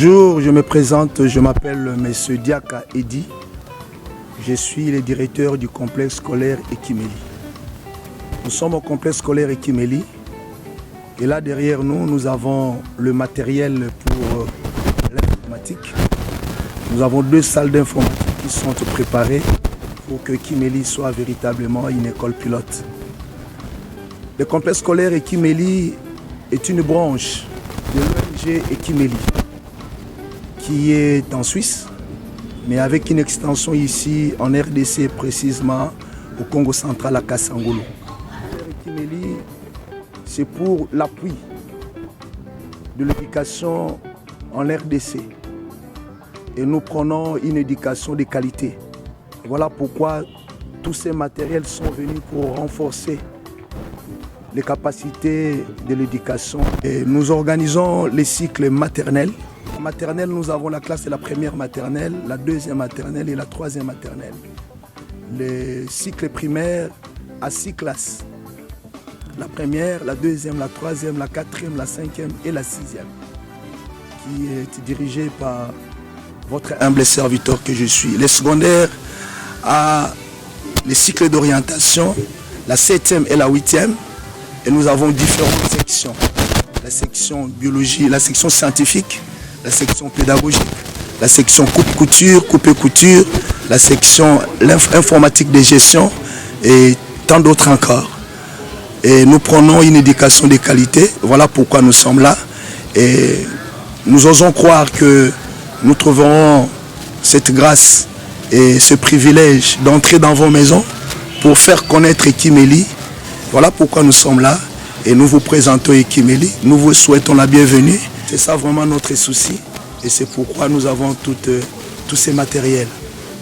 Bonjour, je me présente, je m'appelle M. Diaka Edi. Je suis le directeur du complexe scolaire Ekimeli. Nous sommes au complexe scolaire Ekimeli et là derrière nous, nous avons le matériel pour l'informatique. Nous avons 2 salles d'informatique qui sont préparées pour que Ekimeli soit véritablement une école pilote. Le complexe scolaire Ekimeli est une branche de l'ONG Ekimeli, qui est en Suisse, mais avec une extension ici en RDC, précisément au Congo central à Kassangolo. Ekimeli, c'est pour l'appui de l'éducation en RDC. Et nous prenons une éducation de qualité. Voilà pourquoi tous ces matériels sont venus pour renforcer les capacités de l'éducation. Et nous organisons les cycles maternels. En maternelle, nous avons la classe de la première maternelle, la deuxième maternelle et la troisième maternelle. Les cycles primaires à 6 classes. La première, la deuxième, la troisième, la quatrième, la cinquième et la sixième. Qui est dirigée par votre humble serviteur que je suis. Les secondaires à les cycles d'orientation, la 7e et la 8e. Et nous avons différentes sections. La section biologie, la section scientifique, la section pédagogique, la section coupe-couture, coupe-couture, la section informatique de gestion et tant d'autres encore. Et nous prenons une éducation de qualité, voilà pourquoi nous sommes là. Et nous osons croire que nous trouverons cette grâce et ce privilège d'entrer dans vos maisons pour faire connaître Ekimeli. Voilà pourquoi nous sommes là et nous vous présentons Ekimeli. Nous vous souhaitons la bienvenue. C'est ça vraiment notre souci et c'est pourquoi nous avons tous ces matériels.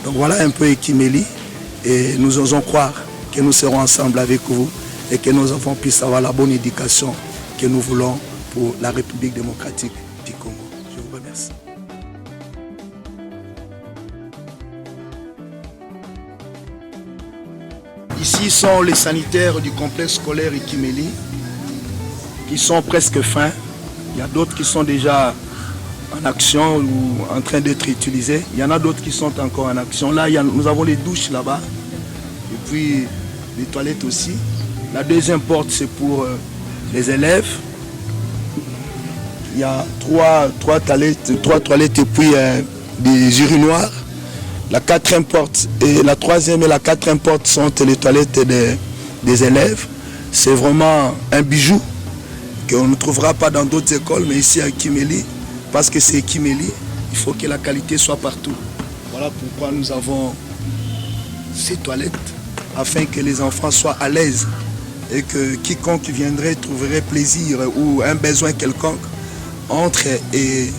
Donc voilà un peu Ekimeli et nous osons croire que nous serons ensemble avec vous et que nos enfants puissent avoir la bonne éducation que nous voulons pour la République démocratique du Congo. Je vous remercie. Ici sont les sanitaires du complexe scolaire Ekimeli qui sont presque fins. Il y a d'autres qui sont déjà en action ou en train d'être utilisés. Il y en a d'autres qui sont encore en action. Là, nous avons les douches là-bas et puis les toilettes aussi. La deuxième porte, c'est pour les élèves. Il y a trois toilettes et puis des urinoirs. La 4e porte et la 3e et la 4e porte sont les toilettes des élèves. C'est vraiment un bijou qu'on ne trouvera pas dans d'autres écoles, mais ici à Ekimeli, parce que c'est Ekimeli, il faut que la qualité soit partout. Voilà pourquoi nous avons ces toilettes, afin que les enfants soient à l'aise et que quiconque viendrait trouverait plaisir ou un besoin quelconque entre et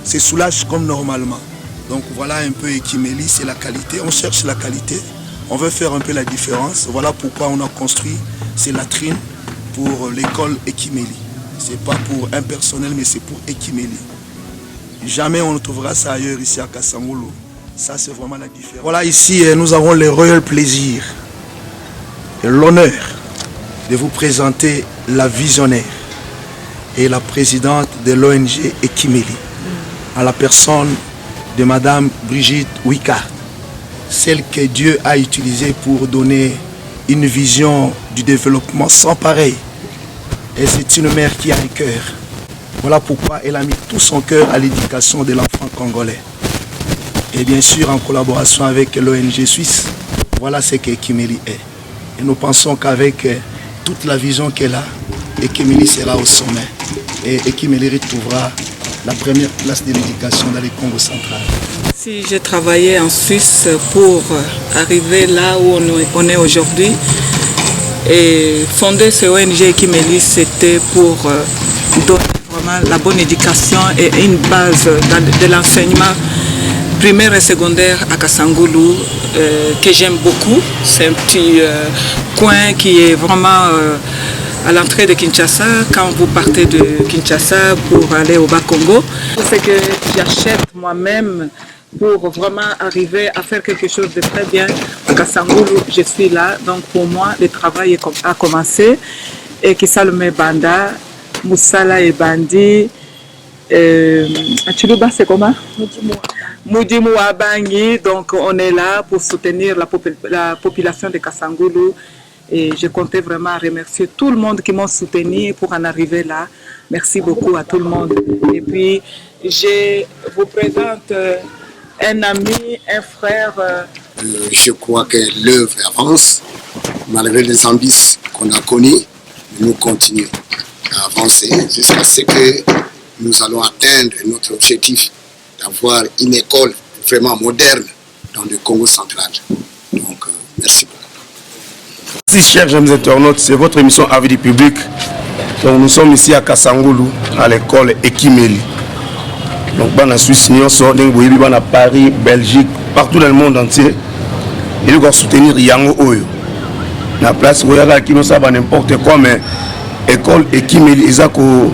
se soulage comme normalement. Donc voilà un peu Ekimeli, c'est la qualité. On cherche la qualité, on veut faire un peu la différence. Voilà pourquoi on a construit ces latrines pour l'école Ekimeli. C'est pas pour un personnel, mais c'est pour Ekimeli. Jamais on ne trouvera ça ailleurs ici à Kasangulu. Ça, c'est vraiment la différence. Voilà, ici, nous avons le royal plaisir et l'honneur de vous présenter la visionnaire et la présidente de l'ONG Ekimeli, à la personne de Madame Brigitte Wicard, celle que Dieu a utilisée pour donner une vision du développement sans pareil. Et c'est une mère qui a un cœur. Voilà pourquoi elle a mis tout son cœur à l'éducation de l'enfant congolais. Et bien sûr en collaboration avec l'ONG suisse, voilà ce qu'Ekimeli est. Et nous pensons qu'avec toute la vision qu'elle a, Ekimeli sera au sommet. Et Ekimeli retrouvera la première place de l'éducation dans le Congo central. Si j'ai travaillé en Suisse pour arriver là où on est aujourd'hui, et fonder ce ONG Ekimeli, c'était pour donner vraiment la bonne éducation et une base de l'enseignement primaire et secondaire à Kasangulu que j'aime beaucoup. C'est un petit coin qui est vraiment à l'entrée de Kinshasa. Quand vous partez de Kinshasa pour aller au Bas-Congo, c'est que j'achète moi-même pour vraiment arriver à faire quelque chose de très bien. À Kasangulu, je suis là. Donc pour moi, le travail a commencé. Et Kisalume Banda, Moussala et Bandi, Achuluba, c'est comment? Moudimu Abangi. Donc on est là pour soutenir la population de Kasangulu. Et je comptais vraiment remercier tout le monde qui m'a soutenu pour en arriver là. Merci beaucoup à tout le monde. Et puis, je vous présente un ami, un frère. Je crois que l'œuvre avance. Malgré les ambitions qu'on a connues, nous continuons à avancer jusqu'à ce que nous allons atteindre notre objectif d'avoir une école vraiment moderne dans le Congo central. Donc, merci beaucoup. Merci chers amis internautes, c'est votre émission Avis du public. Donc nous sommes ici à Kasangulu, à l'école Ekimeli. Donc en Suisse, à Paris, Belgique, partout dans le monde entier. Il doit soutenir Yango Oyo. La place où il y a qui ne savent n'importe quoi, mais l'école Ekimeli, ils ont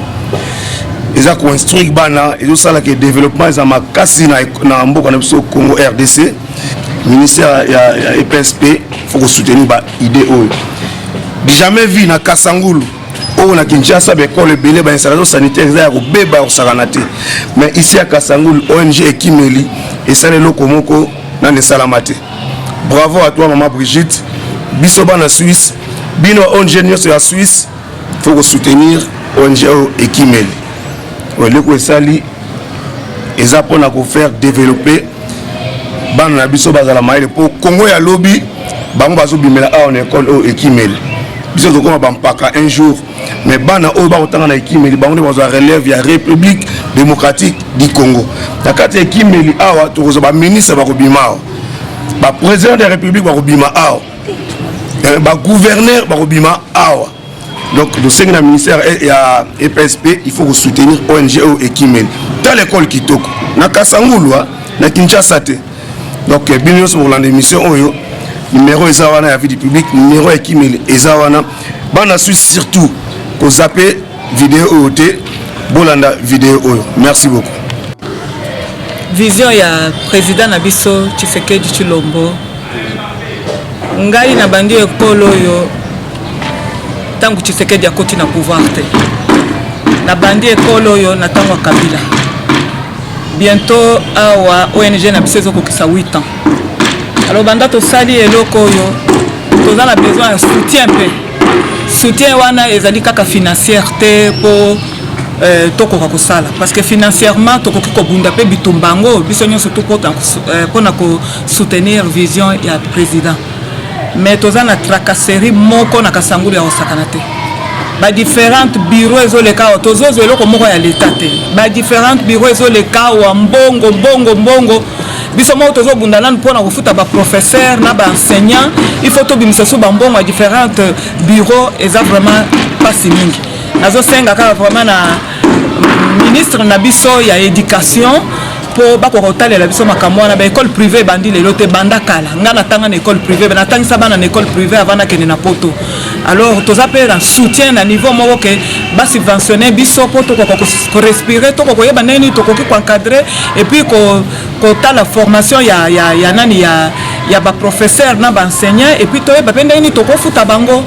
instruit Bana, ils ont ça le développement, ils ont cassé dans le Congo RDC. Le ministère de EPSP, il faut soutenir l'idée. Je n'ai jamais vu dans Kasangulu, où on a Kinshasa, l'école belé, l'installation sanitaire, mais ici à Kasangulu, ONG Ekimeli, et ça les locaux dans les salamate. Bravo à toi, maman Brigitte. Bisoba en Suisse, Bino ONG sur la Suisse, il faut soutenir ONG Ekimeli. Le Kouessali, ils apprennent à faire développer. Ban na biso bazala maile pour Congo ya lobby bango bazo bimela a en école au Ekimeli biso to ko bampaka un jour mais bana o ba otanga na Ekimeli bango bazo relève ya République démocratique du Congo takati Ekimeli awa to ko ba ministre ba ko bima ba président de la République ba ko bima awa ba gouverneur ba ko bima awa donc le secrétaire ministère et à EPSP il faut soutenir ONG au Ekimeli dans l'école Kitoko na Kasangulu na Kinshasa te. Donc, bien sûr, pour l'émission, numéro Ezawana, la vie du public, numéro Ekimeli Ezawana. Bana Suisse surtout, pour zapper vidéo OT, Bolanda vidéo. Merci beaucoup. Vision ya président Nabiso Tshisekedi Tshilombo. Ngai na bandi ekolo yo tangu Tshisekedi akoti na pouvoir te. Na bandi ekolo yo na tango Kabila. Bientôt, awa ONG na biso kokisa 8 ans. Alors banda to sali eloko yo, to a besoin de soutien pe. Soutien wana ezali kaka financière te po toko ko sala parce que financièrement toko ko bunda pe bitumbango biso nyonso to pona ko soutenir vision ya président. Mais to na tracasserie moko na Kasangulu ya osakana te. Ba différentes bureaux ezo le cas tozo eloko moko ya l'état te ba différentes bureaux ezo le cas wa mbongo biso mo tozo bundana mpona kofuta ba professeur na ba enseignant il faut to bimisa so ba mbongo à différentes bureaux eza vraiment pas si mingi nazo senga ka vraiment na ministre na biso ya éducation po bako hotale la biso makambo na ba école privée bandi lelo te banda kala nga na tanga na école privée na tangisa bana na école privée avant na kene na poto alors toza pe un soutien na niveau moko que ba subventionner biso po to ko respirer to ko yeba neni to ko encadrer et puis ko ta la formation ya nani ya ba professeur na ba enseignant et puis to yeba pe neni to ko futa bango.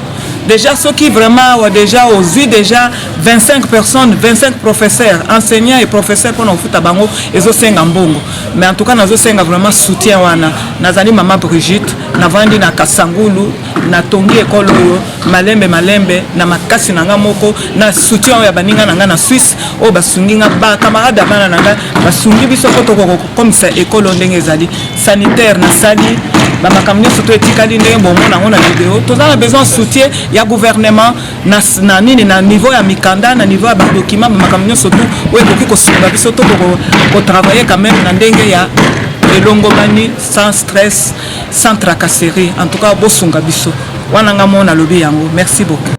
Déjà, ceux qui vraiment, déjà, aux yeux, déjà, 25 personnes, 25 professeurs, enseignants et professeurs pour nous foutre à Bango, et zo senga mbongo. Mais en tout cas, nous senga vraiment soutien wana. Nazali maman Brigitte, navandi na Kasangulu, na tongi école yo, malembe, na makasi nanga moko, na soutien ya baninga nanga na Suisse, o basungi nga ba camarade bana nanga, basungi biso koto comme ça école ndenge ezali, sanitaire na sali. Bamakamnyo surtout etikali ndenge bomona nango na vidéo tozana besoin soutien ya gouvernement na nini na niveau ya mikanda na niveau ya ba document bamakamnyo surtout oyo koki kosunga biso to ko travailler quand même na ndenge ya elongomani sans stress sans tracasserie en tout cas bosunga biso wana nga mona lobi yango merci beaucoup.